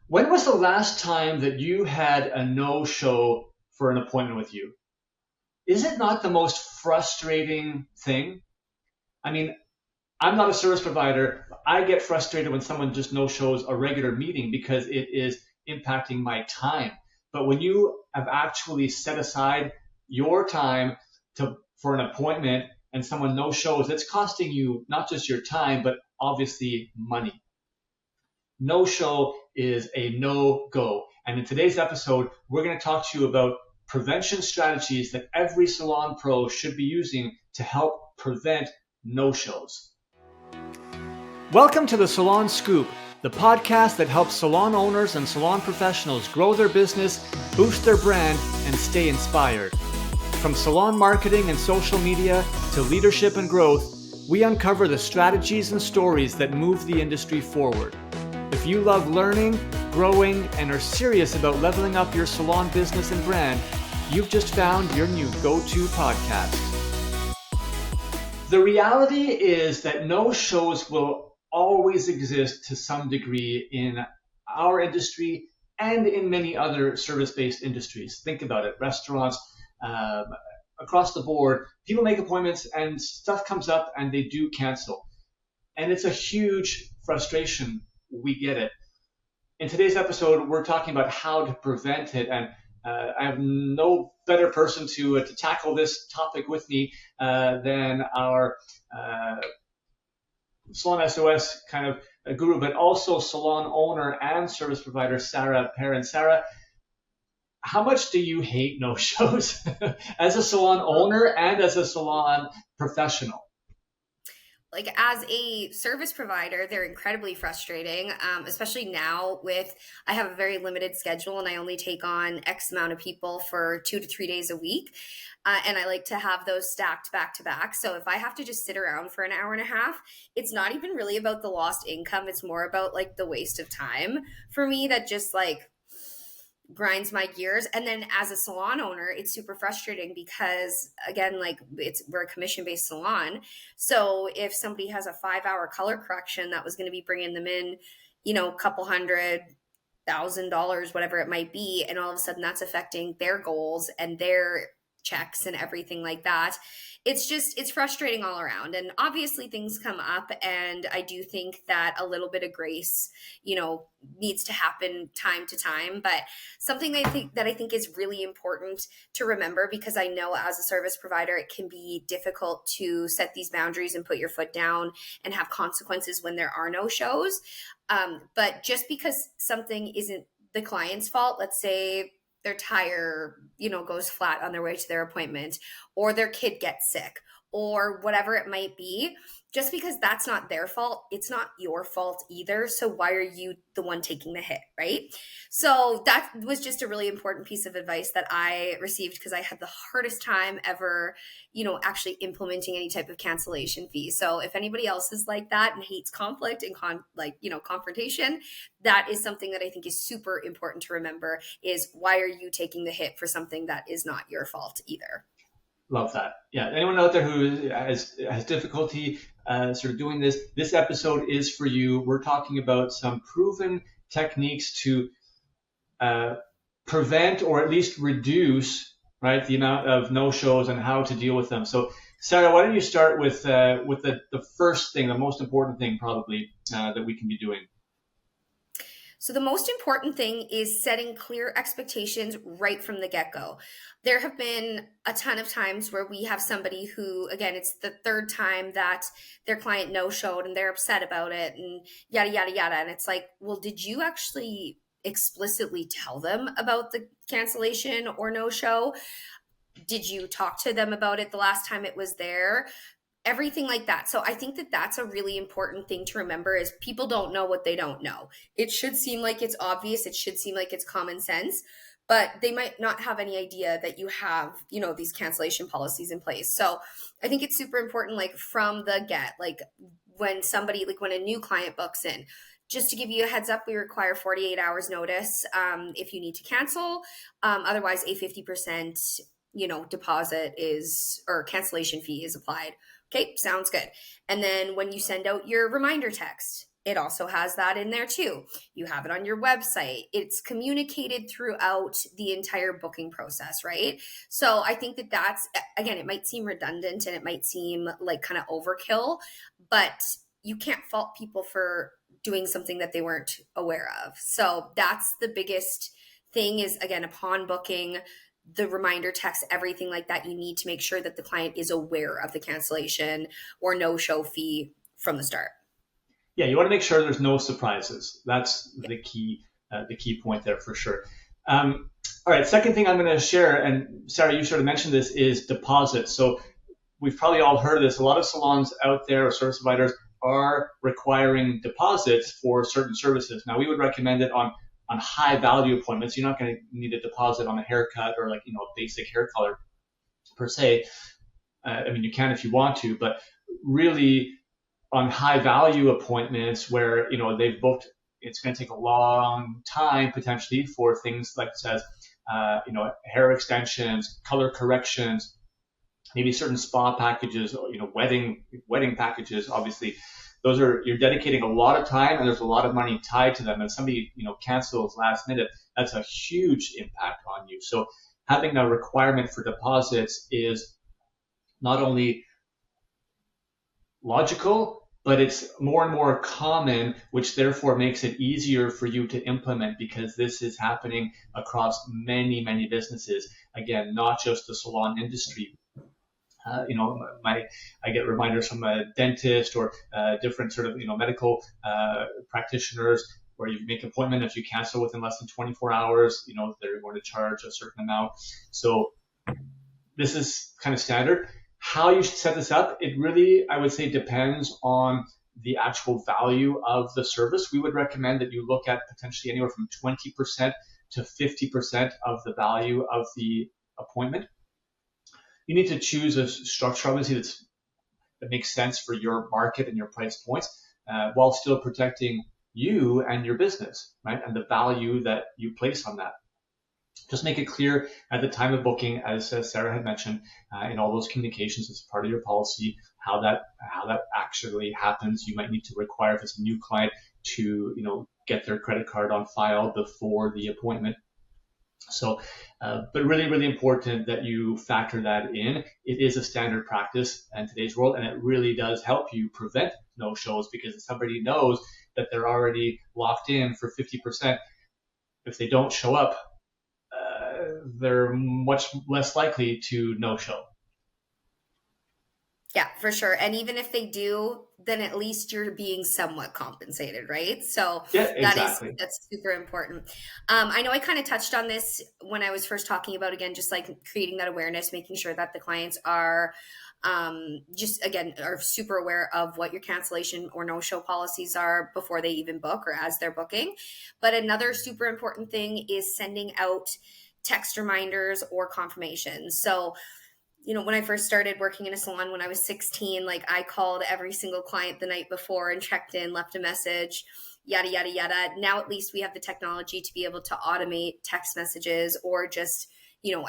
When was the last time that you had a no-show for an appointment with you? Is it not the most frustrating thing? I mean, I'm not a service provider. I get frustrated when someone just no-shows a regular meeting because it is impacting my time. But when you have actually set aside your time for an appointment and someone no-shows, it's costing you not just your time, but obviously money. No show is a no go. And in today's episode, we're going to talk to you about prevention strategies that every salon pro should be using to help prevent no shows. Welcome to the Salon Scoop, the podcast that helps salon owners and salon professionals grow their business, boost their brand, and stay inspired. From salon marketing and social media to leadership and growth, we uncover the strategies and stories that move the industry forward. If you love learning, growing, and are serious about leveling up your salon business and brand, you've just found your new go-to podcast. The reality is that no shows will always exist to some degree in our industry and in many other service-based industries. Think about it, restaurants, across the board, people make appointments and stuff comes up and they do cancel. And it's a huge frustration. We get it. In today's episode, we're talking about how to prevent it, and I have no better person to tackle this topic with me than our Salon S.O.S kind of guru, but also salon owner and service provider, Sarah Perrin. Sarah, how much do you hate no-shows as a salon owner and as a salon professional? Like as a service provider, they're incredibly frustrating, especially now I have a very limited schedule and I only take on X amount of people for 2 to 3 days a week. And I like to have those stacked back to back. So if I have to just sit around for an hour and a half, it's not even really about the lost income. It's more about like the waste of time for me that just like grinds my gears. And then as a salon owner, it's super frustrating because again, like we're a commission-based salon. So if somebody has a 5-hour color correction that was going to be bringing them in, a couple $100,000, whatever it might be, and all of a sudden that's affecting their goals and their checks and everything like that. It's frustrating all around. And obviously things come up, and I do think that a little bit of grace, needs to happen time to time. But something I think is really important to remember, because I know as a service provider, it can be difficult to set these boundaries and put your foot down and have consequences when there are no shows. But just because something isn't the client's fault, let's say their tire, goes flat on their way to their appointment, or their kid gets sick, or whatever it might be, just because that's not their fault, it's not your fault either. So why are you the one taking the hit, right? So that was just a really important piece of advice that I received, because I had the hardest time ever, actually implementing any type of cancellation fee. So if anybody else is like that and hates conflict and confrontation, that is something that I think is super important to remember, is why are you taking the hit for something that is not your fault either? Love that. Yeah. Anyone out there who has difficulty sort of doing this episode is for you. We're talking about some proven techniques to prevent or at least reduce, right, the amount of no-shows and how to deal with them. So, Sarah, why don't you start with the first thing, the most important thing probably that we can be doing? So the most important thing is setting clear expectations right from the get-go. There have been a ton of times where we have somebody who, again, it's the third time that their client no-showed and they're upset about it and yada, yada, yada. And it's like, well, did you actually explicitly tell them about the cancellation or no-show? Did you talk to them about it the last time it was there? Everything like that. So I think that that's a really important thing to remember, is people don't know what they don't know. It should seem like it's obvious. It should seem like it's common sense, but they might not have any idea that you have, these cancellation policies in place. So I think it's super important, like from the get, like when a new client books in, just to give you a heads up, we require 48 hours notice if you need to cancel. Otherwise, a 50% deposit or cancellation fee is applied. Okay, sounds good. And then when you send out your reminder text, it also has that in there too. You have it on your website. It's communicated throughout the entire booking process, right? So I think that that's, again, it might seem redundant and it might seem like kind of overkill, but you can't fault people for doing something that they weren't aware of. So that's the biggest thing is, again, upon booking, the reminder text, everything like that, you need to make sure that the client is aware of the cancellation or no-show fee from the start. Yeah, you want to make sure there's no surprises. That's Yeah. the key point there for sure. All right, second thing I'm going to share, and Sarah, you sort of mentioned this, is deposits. So we've probably all heard of this. A lot of salons out there or service providers are requiring deposits for certain services. Now, we would recommend it on high value appointments. You're not going to need a deposit on a haircut or like, a basic hair color per se. I mean, you can if you want to, but really on high value appointments where, they've booked, it's going to take a long time potentially for things like says, hair extensions, color corrections, maybe certain spa packages, wedding packages. Obviously, you're dedicating a lot of time and there's a lot of money tied to them. And somebody, cancels last minute, that's a huge impact on you. So having a requirement for deposits is not only logical, but it's more and more common, which therefore makes it easier for you to implement because this is happening across many, many businesses. Again, not just the salon industry. I get reminders from a dentist or different sort of, medical practitioners where you make an appointment. If you cancel within less than 24 hours, they're going to charge a certain amount. So this is kind of standard. How you should set this up, it really, I would say, depends on the actual value of the service. We would recommend that you look at potentially anywhere from 20% to 50% of the value of the appointment. You need to choose a structure, obviously, that makes sense for your market and your price points, while still protecting you and your business, right? And the value that you place on that. Just make it clear at the time of booking, as Sarah had mentioned, in all those communications as part of your policy, how that actually happens. You might need to require, if it's a new client, to get their credit card on file before the appointment. So, but really, really important that you factor that in. It is a standard practice in today's world, and it really does help you prevent no-shows because if somebody knows that they're already locked in for 50%, if they don't show up, they're much less likely to no-show. Yeah, for sure. And even if they do, then at least you're being somewhat compensated, right? So yeah, exactly. that's super important. I know I kind of touched on this when I was first talking about, again, just like creating that awareness, making sure that the clients are just, again, are super aware of what your cancellation or no-show policies are before they even book or as they're booking. But another super important thing is sending out text reminders or confirmations. So, when I first started working in a salon when I was 16, like I called every single client the night before and checked in, left a message, yada, yada, yada. Now at least we have the technology to be able to automate text messages or just,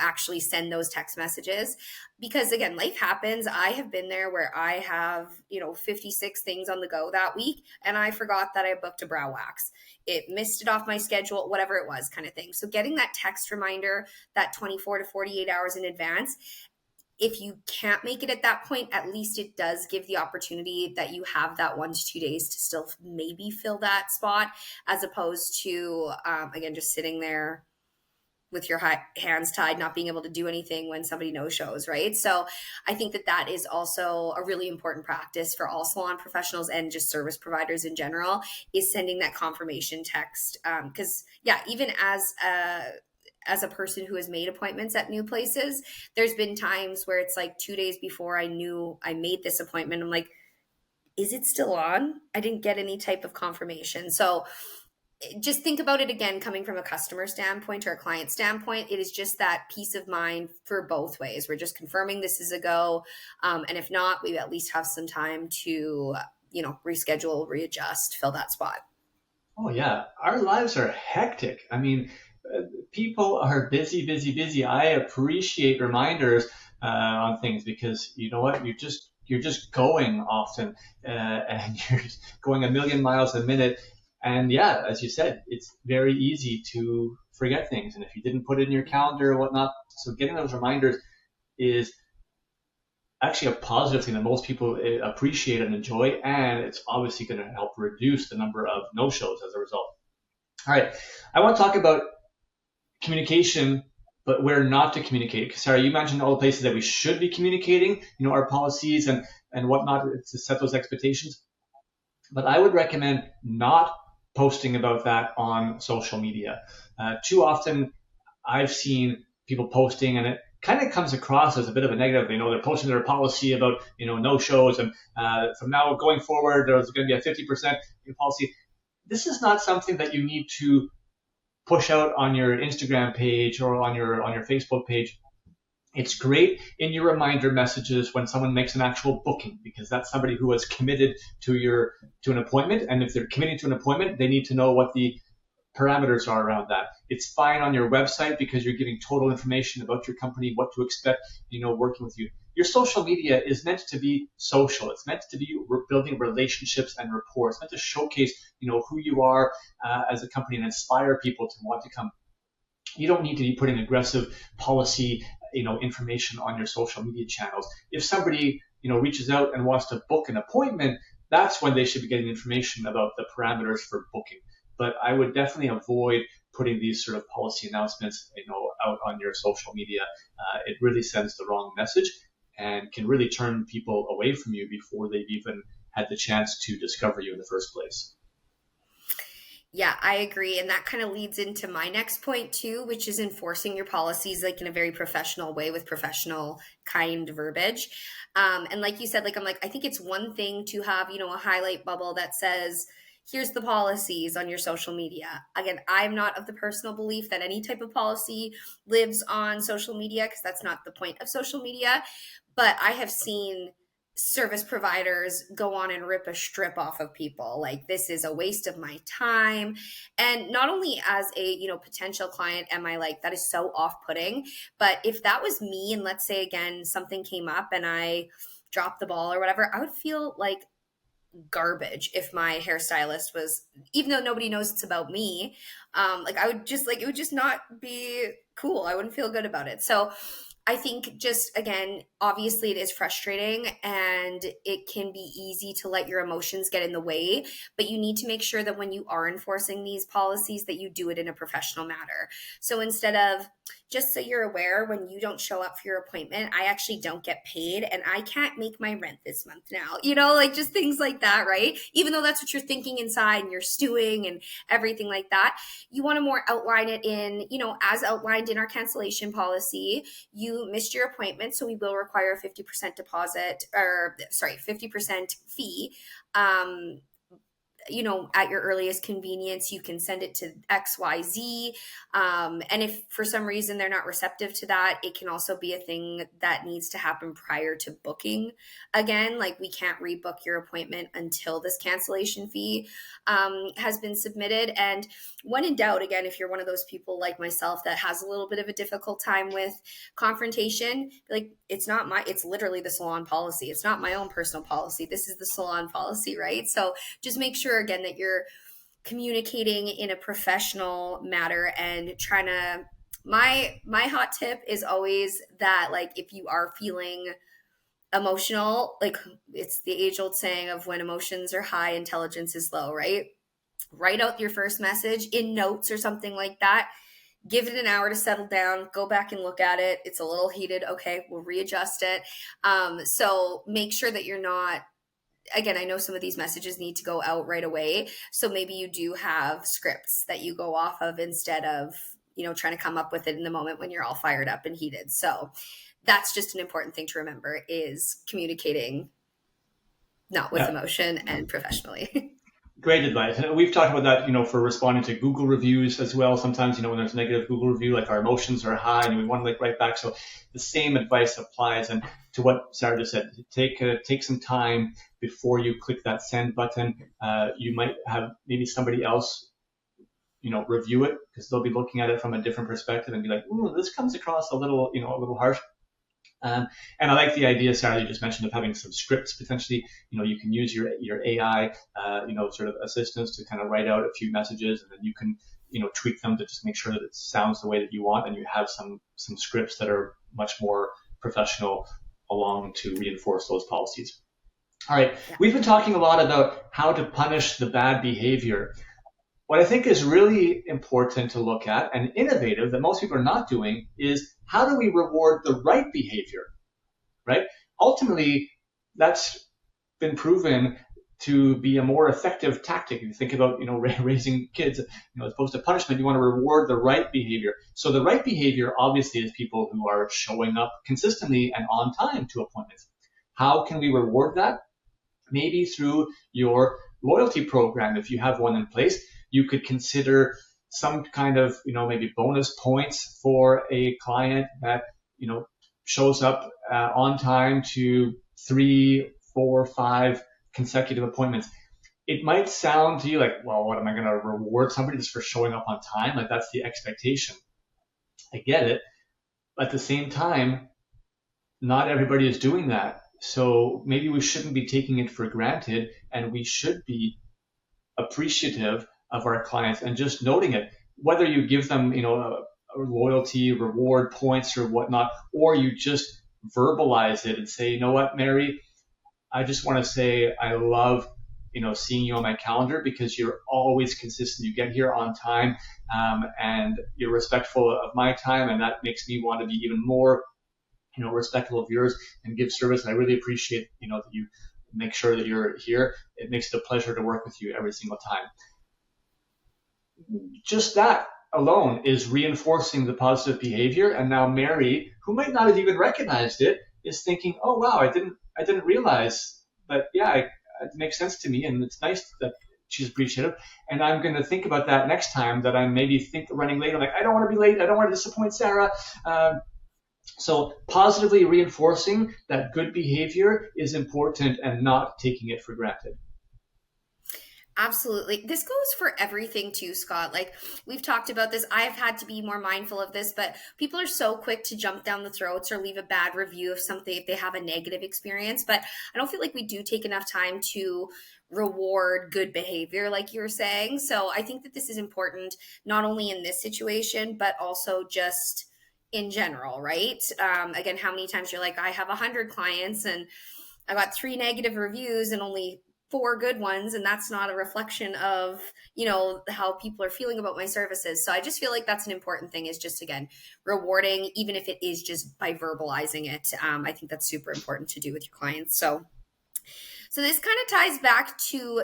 actually send those text messages. Because again, life happens. I have been there where I have, 56 things on the go that week, and I forgot that I booked a brow wax. It missed it off my schedule, whatever it was, kind of thing. So getting that text reminder, that 24 to 48 hours in advance, if you can't make it at that point, at least it does give the opportunity that you have that 1 to 2 days to still maybe fill that spot, as opposed to, again, just sitting there with your hands tied, not being able to do anything when somebody no-shows, right? So I think that is also a really important practice for all salon professionals and just service providers in general, is sending that confirmation text. Because, even as a person who has made appointments at new places, there's been times where it's like 2 days before I knew I made this appointment, I'm like, is it still on? I didn't get any type of confirmation. So just think about it again, coming from a customer standpoint or a client standpoint, it is just that peace of mind for both ways. We're just confirming this is a go. And if not, we at least have some time to, reschedule, readjust, fill that spot. Oh yeah. Our lives are hectic. I mean, people are busy, busy, busy. I appreciate reminders on things because you know what? you're just going often, and you're going a million miles a minute. And yeah, as you said, it's very easy to forget things. And if you didn't put it in your calendar or whatnot, so getting those reminders is actually a positive thing that most people appreciate and enjoy. And it's obviously going to help reduce the number of no-shows as a result. All right. I want to talk about communication, but where not to communicate. Sarah, you mentioned all the places that we should be communicating, our policies and whatnot to set those expectations. But I would recommend not posting about that on social media. Too often I've seen people posting, and it kind of comes across as a bit of a negative. They're posting their policy about, no shows, and from now going forward, there's going to be a 50% policy. This is not something that you need to push out on your Instagram page or on your Facebook page. It's great in your reminder messages when someone makes an actual booking, because that's somebody who has committed to an appointment. And if they're committing to an appointment, they need to know what the parameters are around that. It's fine on your website because you're giving total information about your company, what to expect, working with you. Your social media is meant to be social. It's meant to be building relationships and rapport. It's meant to showcase, who you are as a company and inspire people to want to come. You don't need to be putting aggressive policy, information on your social media channels. If somebody, reaches out and wants to book an appointment, that's when they should be getting information about the parameters for booking. But I would definitely avoid putting these sort of policy announcements, out on your social media. It really sends the wrong message and can really turn people away from you before they've even had the chance to discover you in the first place. Yeah, I agree. And that kind of leads into my next point too, which is enforcing your policies like in a very professional way with professional kind verbiage. And like you said, I think it's one thing to have, a highlight bubble that says, here's the policies on your social media. Again, I'm not of the personal belief that any type of policy lives on social media, because that's not the point of social media. But I have seen service providers go on and rip a strip off of people. Like, this is a waste of my time. And not only as a, potential client am I like, that is so off-putting, but if that was me, and let's say again, something came up and I dropped the ball or whatever, I would feel like garbage if my hairstylist was, even though nobody knows it's about me, I would just it would just not be cool. I wouldn't feel good about it. So I think just, again, obviously it is frustrating and it can be easy to let your emotions get in the way, but you need to make sure that when you are enforcing these policies that you do it in a professional manner. So instead of, just so you're aware, when you don't show up for your appointment, I actually don't get paid and I can't make my rent this month now, just things like that, right? Even though that's what you're thinking inside and you're stewing and everything like that, you want to more outline it in, as outlined in our cancellation policy. You missed your appointment, so we will require a 50% 50% fee. At your earliest convenience, you can send it to XYZ. And if for some reason they're not receptive to that, it can also be a thing that needs to happen prior to booking. Again, we can't rebook your appointment until this cancellation fee has been submitted. And when in doubt, again, if you're one of those people like myself that has a little bit of a difficult time with confrontation, it's literally the salon policy. It's not my own personal policy. This is the salon policy, right? So just make sure, again, that you're communicating in a professional manner and trying to, my hot tip is always that, if you are feeling emotional, it's the age old saying of when emotions are high, intelligence is low, right? Write out your first message in notes or something like that. Give it an hour to settle down, go back and look at it. It's a little heated. Okay, we'll readjust it. So make sure that you're not, again, I know some of these messages need to go out right away. So maybe you do have scripts that you go off of instead of, trying to come up with it in the moment when you're all fired up and heated. So that's just an important thing to remember, is communicating not with emotion and professionally. Great advice. And we've talked about that, for responding to Google reviews as well. Sometimes, when there's a negative Google review, our emotions are high and we want to write back. So the same advice applies. And to what Sarah just said, take some time before you click that send button. You might have maybe somebody else, review it, because they'll be looking at it from a different perspective and be like, ooh, this comes across a little harsh. And I like the idea, Sarah, you just mentioned of having some scripts potentially. You can use your AI, sort of assistants to kind of write out a few messages, and then you can, tweak them to just make sure that it sounds the way that you want, and you have some scripts that are much more professional along to reinforce those policies. All right, we've been talking a lot about how to punish the bad behavior. What I think is really important to look at and innovative that most people are not doing is how do we reward the right behavior, right? Ultimately, that's been proven to be a more effective tactic. If you think about, raising kids, as opposed to punishment, you want to reward the right behavior. So the right behavior obviously is people who are showing up consistently and on time to appointments. How can we reward that? Maybe through your loyalty program, if you have one in place. You could consider some kind of, maybe bonus points for a client that, shows up on time to 3, 4, 5 consecutive appointments. It might sound to you like, well, what am I going to reward somebody just for showing up on time? Like that's the expectation. I get it. At the same time, not everybody is doing that. So maybe we shouldn't be taking it for granted, and we should be appreciative of our clients and just noting it, whether you give them, a loyalty reward points or whatnot, or you just verbalize it and say, you know what, Mary, I just want to say I love, seeing you on my calendar because you're always consistent. You get here on time, and you're respectful of my time, and that makes me want to be even more, respectful of yours and give service. And I really appreciate, that you make sure that you're here. It makes it a pleasure to work with you every single time. Just that alone is reinforcing the positive behavior. And now Mary, who might not have even recognized it, is thinking, oh, wow, I didn't realize that. Yeah, it makes sense to me. And it's nice that she's appreciative. And I'm going to think about that next time that I'm maybe running late. I'm like, I don't want to be late. I don't want to disappoint Sarah. So positively reinforcing that good behavior is important and not taking it for granted. Absolutely. This goes for everything too, Scott. Like we've talked about this. I've had to be more mindful of this, but people are so quick to jump down the throats or leave a bad review of something if they have a negative experience. But I don't feel like we do take enough time to reward good behavior, like you were saying. So I think that this is important, not only in this situation, but also just in general, right? Again, how many times you're like, I have 100 clients and I got 3 negative reviews and only 4 good ones, and that's not a reflection of, how people are feeling about my services. So I just feel like that's an important thing, is just, again, rewarding, even if it is just by verbalizing it. I think that's super important to do with your clients. So this kind of ties back to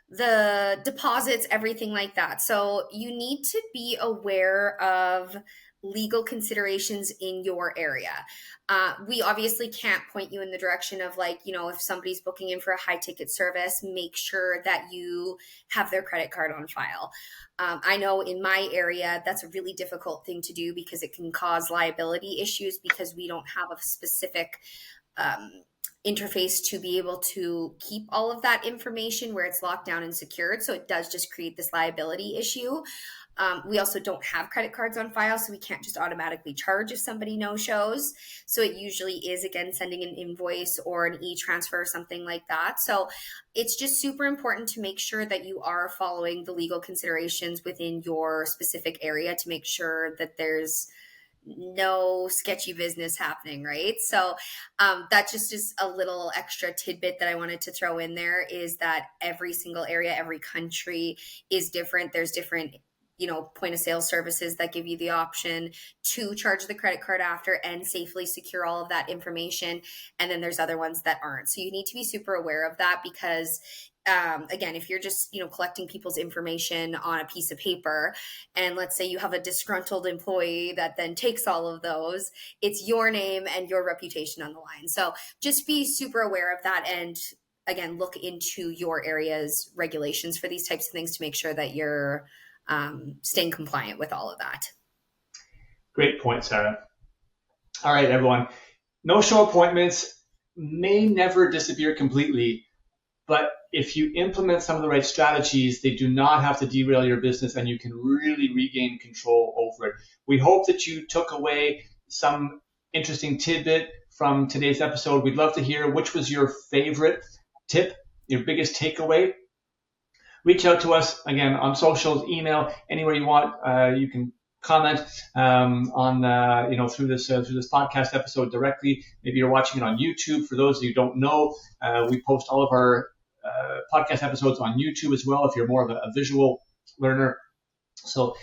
the deposits, everything like that. So you need to be aware of legal considerations in your area. We obviously can't point you in the direction of if somebody's booking in for a high ticket service, make sure that you have their credit card on file. I know in my area, that's a really difficult thing to do because it can cause liability issues because we don't have a specific interface to be able to keep all of that information where it's locked down and secured. So it does just create this liability issue. We also don't have credit cards on file, so we can't just automatically charge if somebody no-shows. So it usually is, again, sending an invoice or an e-transfer or something like that. So it's just super important to make sure that you are following the legal considerations within your specific area to make sure that there's no sketchy business happening, right? So that just is a little extra tidbit that I wanted to throw in there, is that every single area, every country is different. There's different point of sale services that give you the option to charge the credit card after and safely secure all of that information. And then there's other ones that aren't. So you need to be super aware of that because again, if you're just, collecting people's information on a piece of paper, and let's say you have a disgruntled employee that then takes all of those, it's your name and your reputation on the line. So just be super aware of that. And again, look into your area's regulations for these types of things to make sure that you're staying compliant with all of that. Great point, Sarah. All right, everyone. No-show appointments may never disappear completely, but if you implement some of the right strategies, they do not have to derail your business and you can really regain control over it. We hope that you took away some interesting tidbit from today's episode, we'd love to hear which was your favorite tip, your biggest takeaway. Reach out to us again on socials, email, anywhere you want. You can comment on through this podcast episode directly. Maybe you're watching it on YouTube. For those of you who don't know, we post all of our podcast episodes on YouTube as well if you're more of a visual learner. So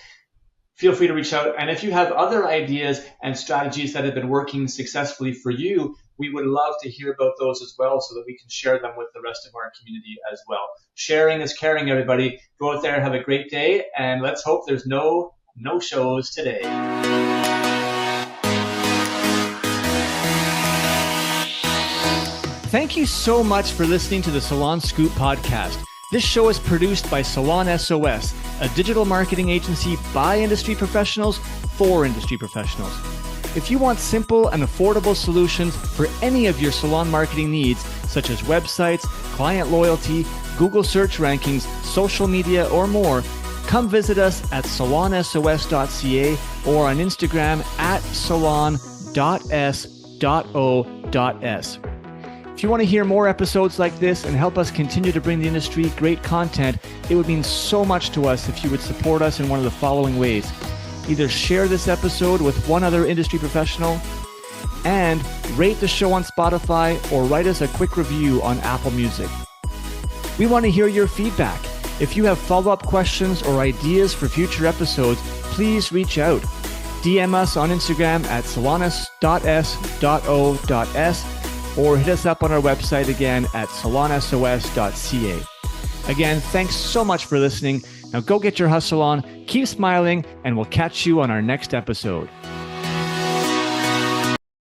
feel free to reach out. And if you have other ideas and strategies that have been working successfully for you, we would love to hear about those as well so that we can share them with the rest of our community as well. Sharing is caring, everybody. Go out there, have a great day, and let's hope there's no shows today. Thank you so much for listening to the Salon Scoop podcast. This show is produced by Salon S.O.S, a digital marketing agency by industry professionals for industry professionals. If you want simple and affordable solutions for any of your salon marketing needs, such as websites, client loyalty, Google search rankings, social media, or more, come visit us at salonsos.ca or on Instagram at salon.s.o.s. If you want to hear more episodes like this and help us continue to bring the industry great content, it would mean so much to us if you would support us in one of the following ways. Either share this episode with one other industry professional and rate the show on Spotify or write us a quick review on Apple Music. We want to hear your feedback. If you have follow-up questions or ideas for future episodes, please reach out. DM us on Instagram at salonus.s.o.s or hit us up on our website again at salonsos.ca. Again, thanks so much for listening. Now go get your hustle on, keep smiling, and we'll catch you on our next episode.